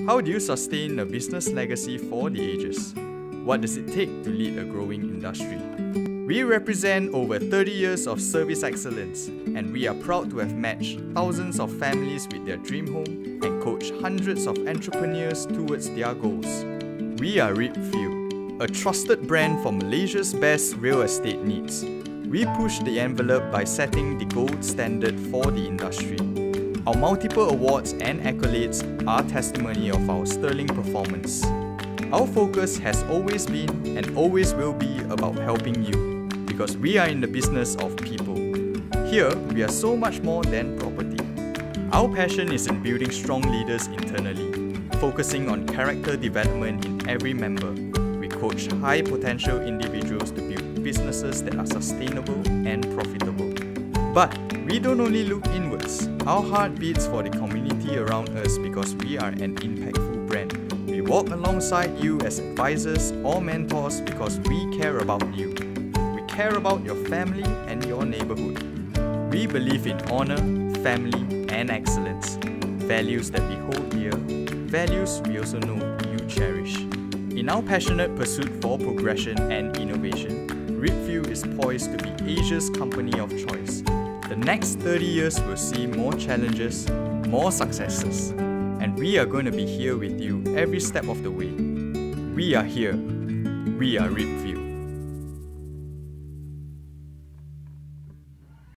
How do you sustain a business legacy for the ages? What does it take to lead a growing industry? We represent over 30 years of service excellence, and we are proud to have matched thousands of families with their dream home and coached hundreds of entrepreneurs towards their goals. We are Ripview, a trusted brand for Malaysia's best real estate needs. We push the envelope by setting the gold standard for the industry. Our multiple awards and accolades are testimony of our sterling performance. Our focus has always been and always will be about helping you, because we are in the business of people. Here, we are so much more than property. Our passion is in building strong leaders internally, focusing on character development in every member. We coach high potential individuals to build businesses that are sustainable and profitable. But we don't only look inwards. Our heart beats for the community around us because we are an impactful brand. We walk alongside you as advisors or mentors because we care about you. We care about your family and your neighborhood. We believe in honor, family, and excellence. Values that we hold dear. Values we also know you cherish. In our passionate pursuit for progression and innovation, Ripview is poised to be Asia's company of choice. The next 30 years will see more challenges, more successes, and we are going to be here with you every step of the way. We are here. We are Ripview.